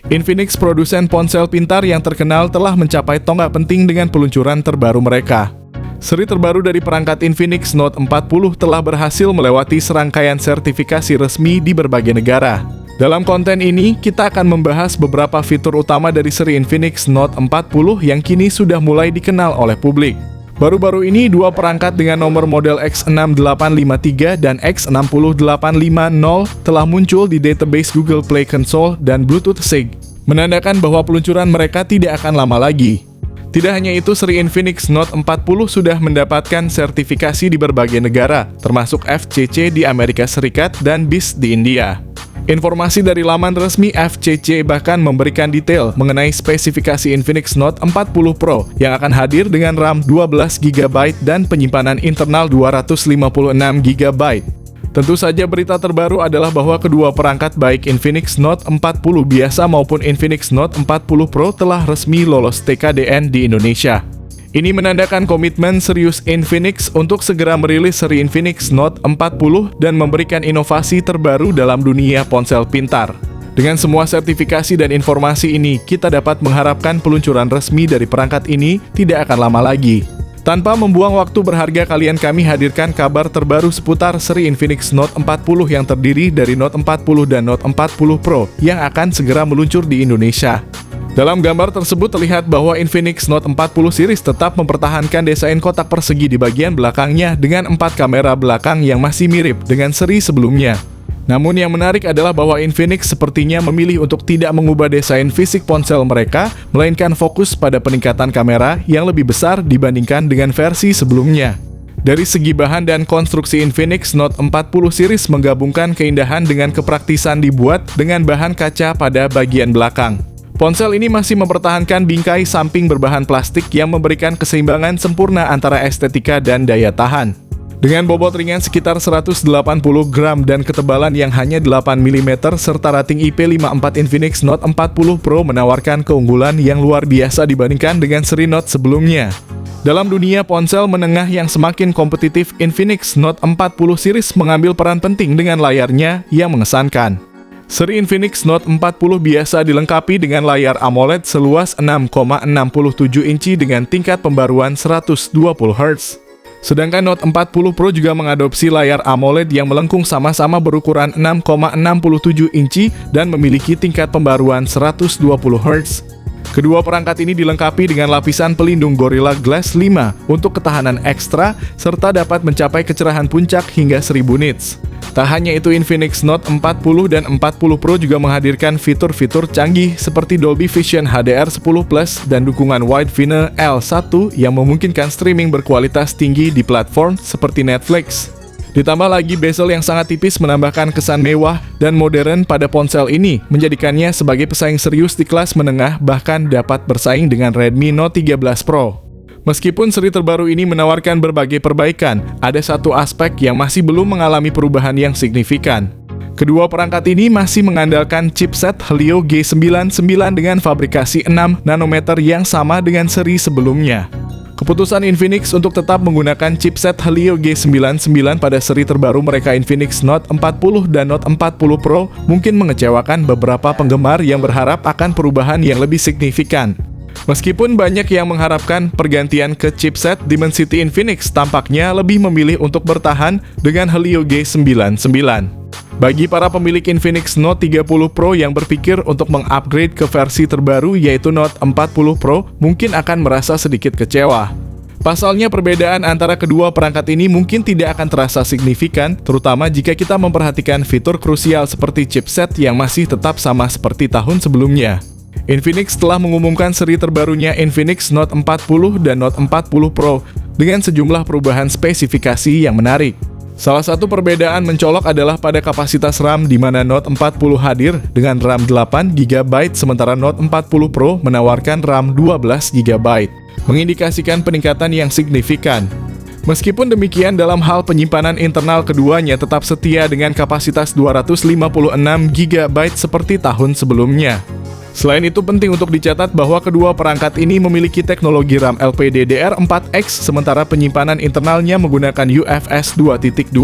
Infinix, produsen ponsel pintar yang terkenal, telah mencapai tonggak penting dengan peluncuran terbaru mereka. Seri terbaru dari perangkat Infinix Note 40 telah berhasil melewati serangkaian sertifikasi resmi di berbagai negara. Dalam konten ini, kita akan membahas beberapa fitur utama dari seri Infinix Note 40 yang kini sudah mulai dikenal oleh publik. Baru-baru ini, dua perangkat dengan nomor model X6853 dan X60850 telah muncul di database Google Play Console dan Bluetooth SIG, menandakan bahwa peluncuran mereka tidak akan lama lagi. Tidak hanya itu, seri Infinix Note 40 sudah mendapatkan sertifikasi di berbagai negara, termasuk FCC di Amerika Serikat dan BIS di India. Informasi dari laman resmi FCC bahkan memberikan detail mengenai spesifikasi Infinix Note 40 Pro yang akan hadir dengan RAM 12GB dan penyimpanan internal 256GB. Tentu saja berita terbaru adalah bahwa kedua perangkat baik Infinix Note 40 biasa maupun Infinix Note 40 Pro telah resmi lolos TKDN di Indonesia. Ini menandakan komitmen serius Infinix untuk segera merilis seri Infinix Note 40 dan memberikan inovasi terbaru dalam dunia ponsel pintar. Dengan semua sertifikasi dan informasi ini, kita dapat mengharapkan peluncuran resmi dari perangkat ini tidak akan lama lagi. Tanpa membuang waktu berharga kalian, kami hadirkan kabar terbaru seputar seri Infinix Note 40 yang terdiri dari Note 40 dan Note 40 Pro yang akan segera meluncur di Indonesia. Dalam gambar tersebut terlihat bahwa Infinix Note 40 series tetap mempertahankan desain kotak persegi di bagian belakangnya dengan 4 kamera belakang yang masih mirip dengan seri sebelumnya. Namun yang menarik adalah bahwa Infinix sepertinya memilih untuk tidak mengubah desain fisik ponsel mereka, melainkan fokus pada peningkatan kamera yang lebih besar dibandingkan dengan versi sebelumnya. Dari segi bahan dan konstruksi, Infinix Note 40 series menggabungkan keindahan dengan kepraktisan dibuat dengan bahan kaca pada bagian belakang. Ponsel ini masih mempertahankan bingkai samping berbahan plastik yang memberikan keseimbangan sempurna antara estetika dan daya tahan. Dengan bobot ringan sekitar 180 gram dan ketebalan yang hanya 8 mm serta rating IP54, Infinix Note 40 Pro menawarkan keunggulan yang luar biasa dibandingkan dengan seri Note sebelumnya. Dalam dunia ponsel menengah yang semakin kompetitif, Infinix Note 40 series mengambil peran penting dengan layarnya yang mengesankan. Seri Infinix Note 40 biasa dilengkapi dengan layar AMOLED seluas 6,67 inci dengan tingkat pembaruan 120 Hz. Sedangkan Note 40 Pro juga mengadopsi layar AMOLED yang melengkung sama-sama berukuran 6,67 inci dan memiliki tingkat pembaruan 120 Hz. Kedua perangkat ini dilengkapi dengan lapisan pelindung Gorilla Glass 5 untuk ketahanan ekstra serta dapat mencapai kecerahan puncak hingga 1000 nits. Tak hanya itu, Infinix Note 40 dan 40 Pro juga menghadirkan fitur-fitur canggih seperti Dolby Vision HDR10+ dan dukungan Widevine L1 yang memungkinkan streaming berkualitas tinggi di platform seperti Netflix. Ditambah lagi bezel yang sangat tipis menambahkan kesan mewah dan modern pada ponsel ini, menjadikannya sebagai pesaing serius di kelas menengah, bahkan dapat bersaing dengan Redmi Note 13 Pro. Meskipun seri terbaru ini menawarkan berbagai perbaikan, ada satu aspek yang masih belum mengalami perubahan yang signifikan. Kedua perangkat ini masih mengandalkan chipset Helio G99 dengan fabrikasi 6 nanometer yang sama dengan seri sebelumnya. Keputusan Infinix untuk tetap menggunakan chipset Helio G99 pada seri terbaru mereka Infinix Note 40 dan Note 40 Pro mungkin mengecewakan beberapa penggemar yang berharap akan perubahan yang lebih signifikan. Meskipun banyak yang mengharapkan pergantian ke chipset, Dimensity Infinix tampaknya lebih memilih untuk bertahan dengan Helio G99. Bagi para pemilik Infinix Note 30 Pro yang berpikir untuk mengupgrade ke versi terbaru yaitu Note 40 Pro, mungkin akan merasa sedikit kecewa. Pasalnya, perbedaan antara kedua perangkat ini mungkin tidak akan terasa signifikan, terutama jika kita memperhatikan fitur krusial seperti chipset yang masih tetap sama seperti tahun sebelumnya. Infinix telah mengumumkan seri terbarunya Infinix Note 40 dan Note 40 Pro dengan sejumlah perubahan spesifikasi yang menarik. Salah satu perbedaan mencolok adalah pada kapasitas RAM, di mana Note 40 hadir dengan RAM 8GB sementara Note 40 Pro menawarkan RAM 12GB, mengindikasikan peningkatan yang signifikan. Meskipun demikian, dalam hal penyimpanan internal keduanya tetap setia dengan kapasitas 256GB seperti tahun sebelumnya. Selain itu, penting untuk dicatat bahwa kedua perangkat ini memiliki teknologi RAM LPDDR4X, sementara penyimpanan internalnya menggunakan UFS 2.2,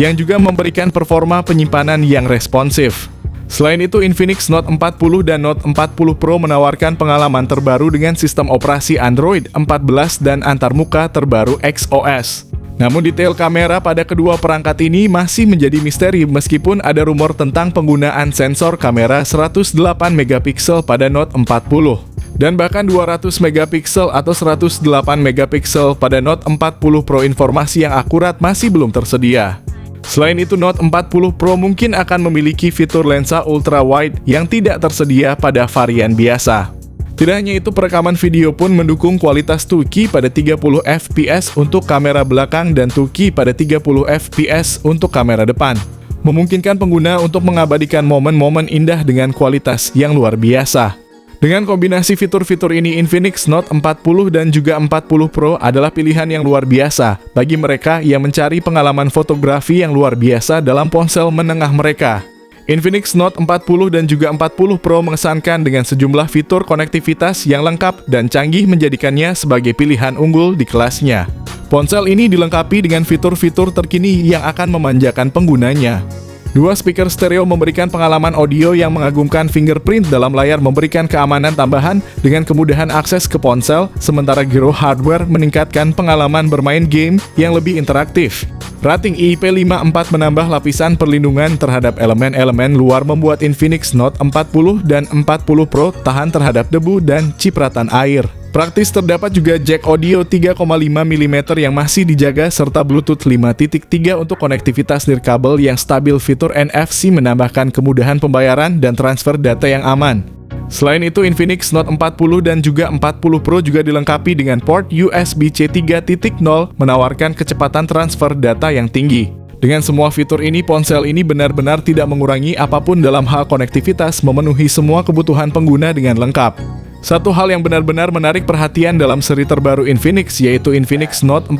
yang juga memberikan performa penyimpanan yang responsif. Selain itu, Infinix Note 40 dan Note 40 Pro menawarkan pengalaman terbaru dengan sistem operasi Android 14 dan antarmuka terbaru XOS. Namun detail kamera pada kedua perangkat ini masih menjadi misteri meskipun ada rumor tentang penggunaan sensor kamera 108 megapiksel pada Note 40 dan bahkan 200 megapiksel atau 108 megapiksel pada Note 40 Pro. Informasi yang akurat masih belum tersedia. Selain itu, Note 40 Pro mungkin akan memiliki fitur lensa ultra wide yang tidak tersedia pada varian biasa. Tidak hanya itu, perekaman video pun mendukung kualitas 2K pada 30 fps untuk kamera belakang dan 2K pada 30 fps untuk kamera depan, memungkinkan pengguna untuk mengabadikan momen-momen indah dengan kualitas yang luar biasa. Dengan kombinasi fitur-fitur ini, Infinix Note 40 dan juga 40 Pro adalah pilihan yang luar biasa bagi mereka yang mencari pengalaman fotografi yang luar biasa dalam ponsel menengah mereka. Infinix Note 40 dan juga 40 Pro mengesankan dengan sejumlah fitur konektivitas yang lengkap dan canggih menjadikannya sebagai pilihan unggul di kelasnya. Ponsel ini dilengkapi dengan fitur-fitur terkini yang akan memanjakan penggunanya. Dua speaker stereo memberikan pengalaman audio yang mengagumkan, fingerprint dalam layar memberikan keamanan tambahan dengan kemudahan akses ke ponsel, sementara Gyro Hardware meningkatkan pengalaman bermain game yang lebih interaktif. Rating IP54 menambah lapisan perlindungan terhadap elemen-elemen luar membuat Infinix Note 40 dan 40 Pro tahan terhadap debu dan cipratan air. Praktis, terdapat juga jack audio 3,5 mm yang masih dijaga serta Bluetooth 5.3 untuk konektivitas nirkabel yang stabil. Fitur NFC menambahkan kemudahan pembayaran dan transfer data yang aman. Selain itu, Infinix Note 40 dan juga 40 Pro juga dilengkapi dengan port USB-C 3.0 menawarkan kecepatan transfer data yang tinggi. Dengan semua fitur ini, ponsel ini benar-benar tidak mengurangi apapun dalam hal konektivitas, memenuhi semua kebutuhan pengguna dengan lengkap. Satu hal yang benar-benar menarik perhatian dalam seri terbaru Infinix, yaitu Infinix Note 40,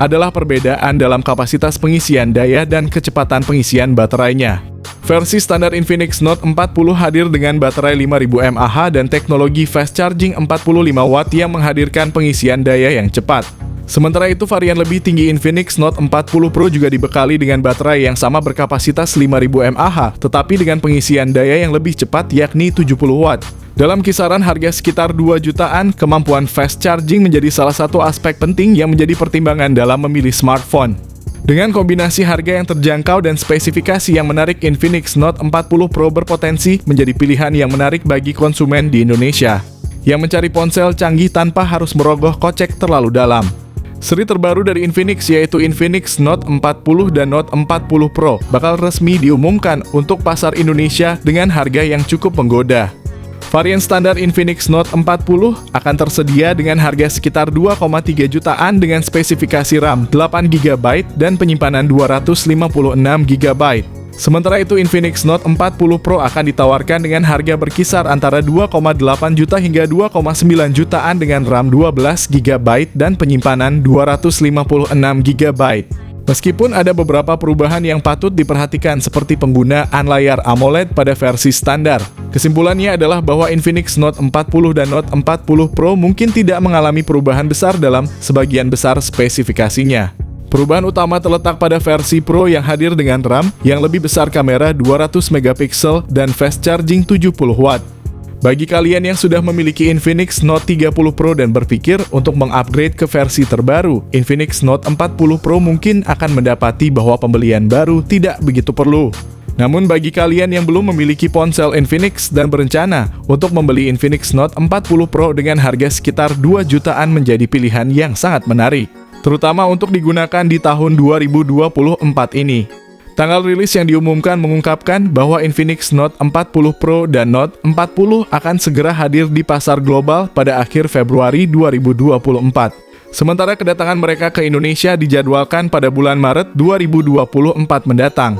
adalah perbedaan dalam kapasitas pengisian daya dan kecepatan pengisian baterainya. Versi standar Infinix Note 40 hadir dengan baterai 5000 mAh dan teknologi fast charging 45 watt yang menghadirkan pengisian daya yang cepat. Sementara itu, varian lebih tinggi Infinix Note 40 Pro juga dibekali dengan baterai yang sama berkapasitas 5000 mAh, tetapi dengan pengisian daya yang lebih cepat yakni 70 watt. Dalam kisaran harga sekitar 2 jutaan, kemampuan fast charging menjadi salah satu aspek penting yang menjadi pertimbangan dalam memilih smartphone. Dengan kombinasi harga yang terjangkau dan spesifikasi yang menarik, Infinix Note 40 Pro berpotensi menjadi pilihan yang menarik bagi konsumen di Indonesia yang mencari ponsel canggih tanpa harus merogoh kocek terlalu dalam. Seri terbaru dari Infinix, yaitu Infinix Note 40 dan Note 40 Pro, bakal resmi diumumkan untuk pasar Indonesia dengan harga yang cukup menggoda. Varian standar Infinix Note 40 akan tersedia dengan harga sekitar 2,3 jutaan dengan spesifikasi RAM 8GB dan penyimpanan 256GB. Sementara itu, Infinix Note 40 Pro akan ditawarkan dengan harga berkisar antara 2,8 juta hingga 2,9 jutaan dengan RAM 12GB dan penyimpanan 256GB. Meskipun ada beberapa perubahan yang patut diperhatikan seperti penggunaan layar AMOLED pada versi standar, kesimpulannya adalah bahwa Infinix Note 40 dan Note 40 Pro mungkin tidak mengalami perubahan besar dalam sebagian besar spesifikasinya. Perubahan utama terletak pada versi Pro yang hadir dengan RAM yang lebih besar, kamera 200 megapiksel, dan fast charging 70 watt. Bagi kalian yang sudah memiliki Infinix Note 30 Pro dan berpikir untuk mengupgrade ke versi terbaru, Infinix Note 40 Pro mungkin akan mendapati bahwa pembelian baru tidak begitu perlu. Namun bagi kalian yang belum memiliki ponsel Infinix dan berencana untuk membeli Infinix Note 40 Pro dengan harga sekitar 2 jutaan menjadi pilihan yang sangat menarik, terutama untuk digunakan di tahun 2024 ini. Tanggal rilis yang diumumkan mengungkapkan bahwa Infinix Note 40 Pro dan Note 40 akan segera hadir di pasar global pada akhir Februari 2024. Sementara kedatangan mereka ke Indonesia dijadwalkan pada bulan Maret 2024 mendatang.